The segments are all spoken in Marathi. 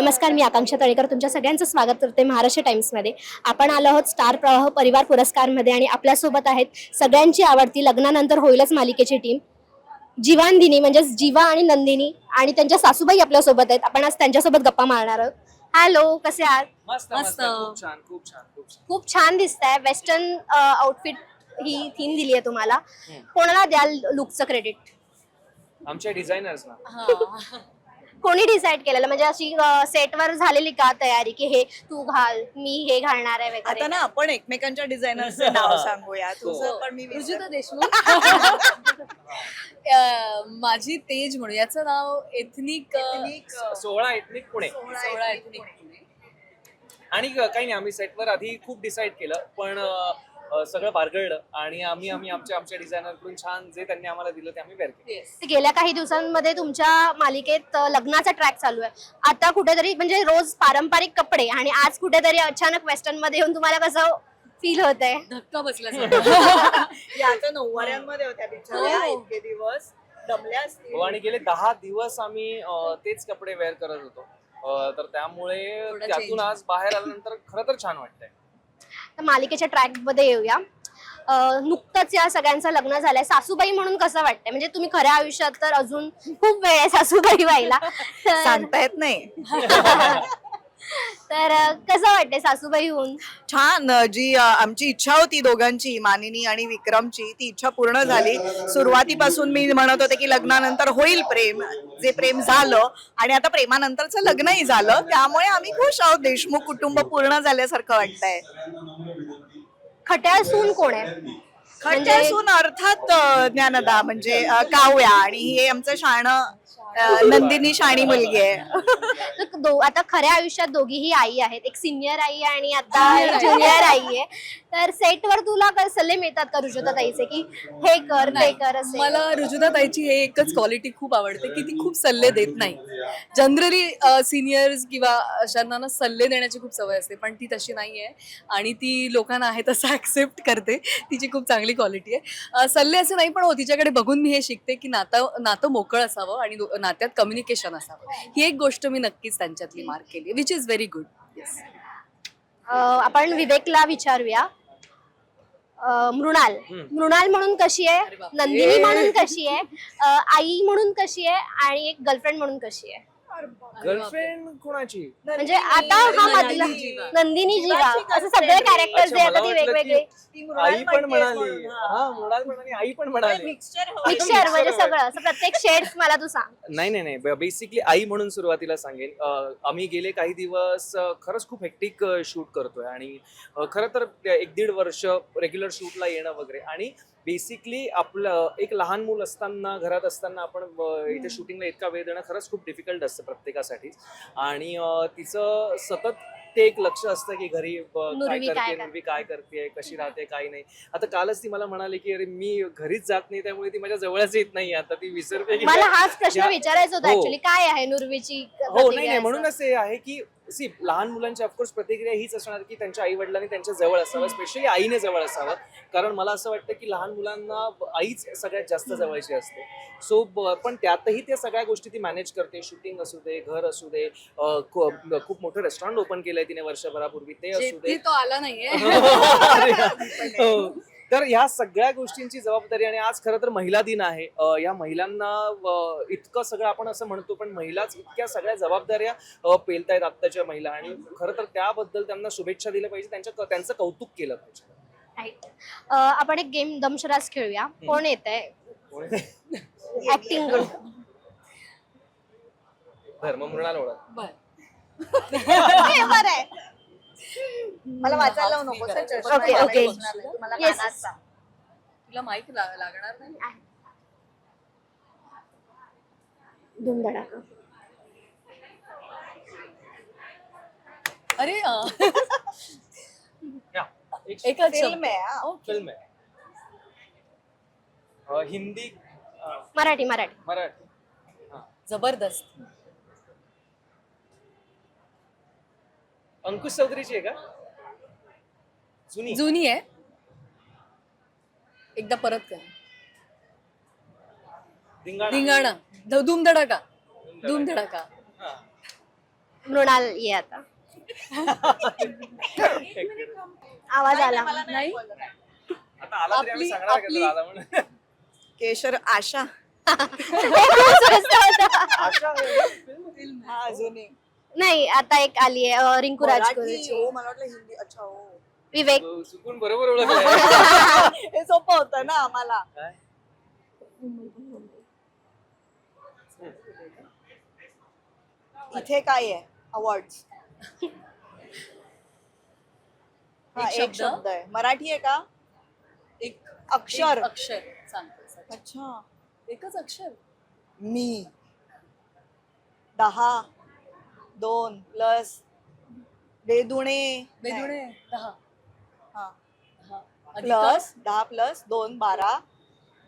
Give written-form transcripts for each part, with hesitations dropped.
नमस्कार, मी आकांक्षा तळेकर तुमच्या सगळ्यांचं स्वागत करते महाराष्ट्र टाइम्समध्ये. आपण आलो आहोत स्टार प्रवाह परिवार पुरस्कारमध्ये आणि आपल्यासोबत आहेत सगळ्यांची आवडती लग्नानंतर होईलच मालिकेची टीम जीवानदिनी म्हणजेच जीवा आणि नंदिनी आणि त्यांच्या सासूबाई आपल्यासोबत आहेत. आपण आज त्यांच्यासोबत गप्पा मारणार आहोत. हॅलो, कसे आहात? मस्त मस्त खूप छान खूप छान खूप छान खूप छान दिसताय. वेस्टर्न आउटफिट ही थीम दिली आहे तुम्हाला. कोणाला द्याल लुकचं क्रेडिट? आमच्या डिझायनर्सना. कोणी डिसाइड केलेलं, म्हणजे अशी सेटवर झालेली का तयारी की हे तू घाल, मी हे घालणार आहे वगैरे? आता ना आपण एकमेकांच्या डिझायनरचे नाव सांगूया. तुझं पण मी रुजुता देशमुख. माझी तेज म्हणून याचं नाव एथनिक 16 एथनिक पुणे. 16 एथनिक आणि काही नाही, आम्ही सेटवर आधी खूप डिसाईड केलं, पण सगळं बारगळलं आणि आम्ही आमच्या डिझायनरकडून छान जे त्यांनी आम्हाला दिलं ते आम्ही वेअर केलं. गेल्या काही दिवसांमध्ये तुमच्या मालिकेत लग्नाचा ट्रॅक चालू आहे. आता कुठेतरी म्हणजे रोज पारंपरिक कपडे आणि आज कुठेतरी अचानक वेस्टर्न मध्ये येऊन तुम्हाला कसं फील होतंय? धक्का बसला. या तर नऊवाऱ्यांमध्ये होत्या बिचाऱ्या इतके दिवस दमल्या असतील. आणि गेले 10 दिवस आम्ही तेच कपडे वेअर करत होतो. तर त्यामुळे थोडा त्यातून change. आज बाहेर आल्यानंतर खरं तर छान वाटतंय. तर मालिकेच्या ट्रॅक मध्ये येऊया. नुकतंच या सगळ्यांचं लग्न झालंय. सासूबाई म्हणून कसं वाटतंय? म्हणजे तुम्ही खऱ्या आयुष्यात तर अजून खूप वेळ आहे सासूबाई व्हायला, तर सांगता येत नाही. तर कसं वाटतंय सासूबाई होऊन? छान. जी आमची इच्छा होती दोघांची, मानिनी आणि विक्रमची, ती इच्छा पूर्ण झाली. सुरुवातीपासून मी म्हणत होते की लग्नानंतर होईल प्रेम, जे प्रेम झालं आणि आता प्रेमानंतरचं लग्नही झालं. त्यामुळे आम्ही खुश आहोत. देशमुख कुटुंब पूर्ण झाल्यासारखं वाटतंय. खट्याळ सून कोण आहे? खट्यासून अर्थात ज्ञानदा म्हणजे काव्या, आणि हे आमचं शाणं नंदिनी शाणी मुलगी आहे. आता खऱ्या आयुष्यात दोघीही आई आहेत, एक सिनियर आई आहे आणि आता एक ज्युनियर आई आहे. तर सेटवर तुला काय सल्ले मिळतात का रुजुता ताईचे की हे कर ते कर असे? मला रुजुता ताईची हे एकच क्वालिटी खूप आवडते की ती खूप सल्ले देत नाही. जनरली सिनियर्स किंवा अशांना ना सल्ले देण्याची खूप सवय असते, पण ती तशी नाही आहे आणि ती लोकांना आहे तसं ऍक्सेप्ट करते. तिची खूप चांगली क्वालिटी आहे. सल्ले असे नाही, पण हो तिच्याकडे बघून मी हे शिकते की नातं मोकळं असावं आणि नात्यात कम्युनिकेशन असावं. ही एक गोष्ट मी नक्कीच त्यांच्यातली मार्क केली, which is very good. Yes. आपण विवेकला विचारूया. मृणाल म्हणून कशी आहे, अरे बापरे. नंदिनी म्हणून कशी आहे, आई म्हणून कशी आहे आणि एक गर्लफ्रेंड म्हणून कशी आहे? गर्लफ्रेंड कोणाची? म्हणजे आता हा मधला नंदिनी जीवा, असं सगळे कॅरेक्टर्स जे अच्छा, आता मला ती वाटलं वेगवेगळे की आई पण म्हणाली. हा, मृणाल म्हणाली, आई पण म्हणाली. मिक्सचर म्हणजे सगळं असं प्रत्येक शेड्स मला तू सांग. नाही, बेसिकली आई म्हणून सुरुवातीला सांगेन. आम्ही गेले काही दिवस खरंच खूप हेक्टिक शूट करतोय आणि खरं तर 1-1.5 वर्ष रेग्युलर शूटला येणं वगैरे, आणि बेसिकली आपलं एक लहान मूल असताना घरात असताना आपण इथे शूटिंगला इतका वेळ देणं खरंच खूप डिफिकल्ट असतं प्रत्येकासाठी. आणि तिचं सतत ते एक लक्ष असतं की घरी काय करते, नुर्वी काय करते, कशी राहते, काय नाही. आता कालच ती मला म्हणाली की अरे मी घरीच जात नाही, त्यामुळे ती माझ्या जवळच येत नाही. आता ती विसरते की मला हाच प्रश्न विचारायचा होता हो. ऍक्च्युली, काय आहे नुर्वीची हो, प्रतिक्रिया नाही, असं? म्हणूनच हे आहे की लहान मुलांची ऑफकोर्स प्रतिक्रिया हीच असणार की त्यांच्या आई वडिलांनी त्यांच्या जवळ असावं, स्पेशली आईने जवळ असावं. कारण मला असं वाटतं की लहान मुलांना आईच सगळ्यात जास्त जवळची असते. सो पण त्यातही त्या सगळ्या गोष्टी ती मॅनेज करते. शूटिंग असू दे, घर असू दे, खूप मोठं रेस्टॉरंट ओपन केलंय तिने वर्षभरापूर्वी, ते असू दे. तो आला नाहीये. हो. तर ह्या सगळ्या गोष्टींची जबाबदारी, आणि आज खरं तर महिला दिन आहे. या महिलांना इतकं सगळं आपण असं म्हणतो, पण महिलाच इतक्या सगळ्या जबाबदाऱ्या पेलतायत आत्ताच्या महिला, आणि खरं तर त्याबद्दल त्यांना शुभेच्छा दिल्या पाहिजे, त्यांचं कौतुक केलं पाहिजे. आपण एक गेम दमशराज खेळूया. कोण येत आहे ऍक्टिंग करून? धर्म मृणाल ओळख. बरं आहे. मला वाचायला नको. ओके. Yes. तुला माहिती लागणार नाही. धुमधडाका. अरे एक फिल्म आहे. फिल्म आहे. हिंदी, मराठी. मराठी. जबरदस्त. अंकुश चौधरीची आहे का? जुनी आहे. एकदा परत कर. धिंगाणा. धिंगाणा. धूमधडाका. हा. मृणाल ये आता आवाज आला नाही आता आला तरी आम्ही सांगणार का तुला आला म्हणून? केशर आशा स्वस्त होता. आशा हा अजूनही नाही आता एक आली आहे रिंकू मराठी, राजगुरूची हो, मला वाटलं हिंदी. अच्छा हो विवेक चुकून बरोबर ओळखलं. हे सोपं होतं ना आम्हाला. काय? इथे काय आहे अवॉर्ड? हा एक एक शब्द? शब्द आहे. मराठी आहे का? एक अक्षर. एक अक्षर सांगतो अच्छा एकच अक्षर मी 10 2 प्लस बेदुणे बेदुणे 10 हा अधिक प्लस 10 प्लस 2 12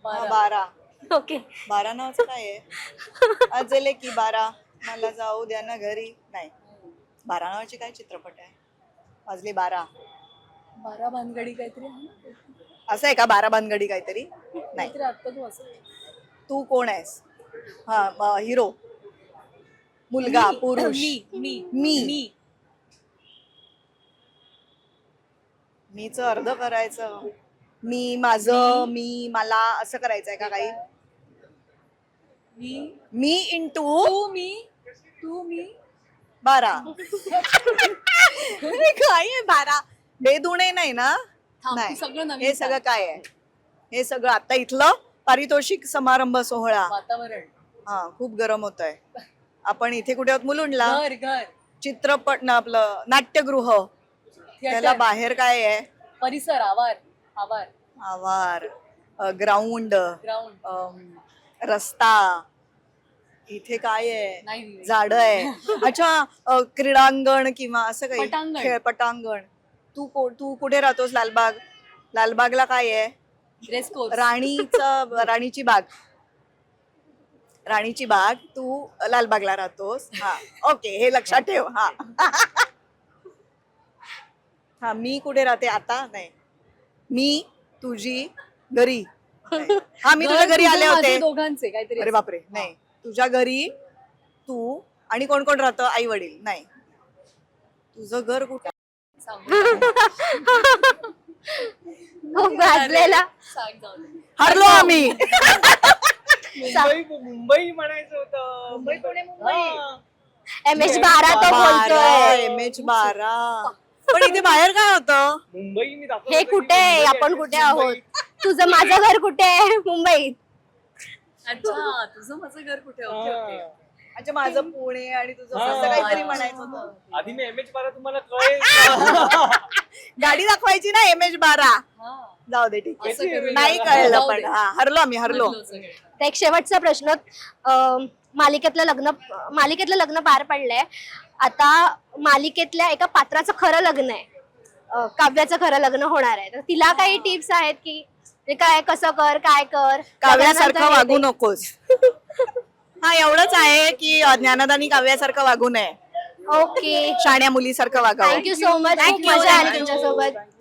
बारा. 12 ओके 12 नावाचं काय आहे? अजले की 12 मला जाऊ द्या ना घरी. नाही 12 नावाचे काय चित्रपट आहे? वाजले 12 बारा भानगडी काहीतरी आहे ना? असं आहे का? 12 भानगडी काहीतरी नाही. काहीतरी आता तू असं तू कोण आहेस? हा हिरो मुलगा पुरुष मी मी मीच अर्ध करायचं. मी माझं मी मला असं करायचंय का काही? मी मी इंटू तू मी 12 काय आहे 12? बेदुणे नाही ना? थांब, नाही. तू सगळं नवीन हे सगळं काय आहे? हे सगळं आता इथलं पारितोषिक समारंभ सोहळा. वातावरण हा खूप गरम होत आहे. आपण इथे कुठे आहोत? मुलुंडला. घर चित्रपट ना आपलं नाट्यगृह. त्याला थिएटर बाहेर काय आहे? परिसर आवार आवार ग्राउंड ग्राउंड रस्ता. इथे काय आहे? नाही झाड आहे. अच्छा क्रीडांगण किंवा असं काही पटांगण. खेळ पटांगण. तू कुठे राहतोस? लालबागला काय आहे? ड्रेस कोड राणीची बाग. तू लालबागला राहतोस. हा ओके हे लक्षात ठेव. हा हा मी कुठे राहते आता? नाही मी तुझी घरी. नाही. हा मी तुझ्या घरी आले होते. दोघांचे काहीतरी अरे बापरे नाही. तुझ्या घरी तू आणि कोण कोण राहतं? आई वडील. नाही तुझं घर कुठे? खूप गाजलेला सांग जाऊ दे. हरलो आम्ही. मुंबई म्हणायचं होतं. मुंबई पुणे मुंबई. हा. MH12 तो बोलतोय. MH12 पण इथे बाहेर काय होतं? मुंबई मी दाखवलं हे होतं की कुठे आहे? मुंबई आपण आणि कुठे मुंबई. आहोत? तुझं माझं घर कुठे आहे? मुंबईत. अच्छा तुझं माझं घर कुठे? ओके ओके हा. अच्छा माझं पुणे आणि तुझं हा. असं काहीतरी म्हणायचं होतं. आधी मी MH12 तुम्हाला कळेल. गाडी दाखवायची ना MH12. हा जाऊ दे ठीक असं आहे. करू. नाही कळलं जाऊ पण दे. हा हरलो आम्ही हरलो. म्हटलं सगळं. तर एक शेवटचा प्रश्न मालिकेतलं लग्न पार पडलंय. आता मालिकेतल्या एका पात्राचं खरं लग्न आहे. काव्याचं खरं लग्न होणार आहे. तर तिला काही टिप्स आहेत की काय कसं कर काय कर काव्यासारखं लग्नानंतर वागू हे ते. नकोस. हा एवढंच आहे की ज्ञानदानी काव्यासारखं वागू नये. ओके शाण्या मुलीसारखं वागावं. Thank you so much. खूप मजा आली तुमच्यासोबत.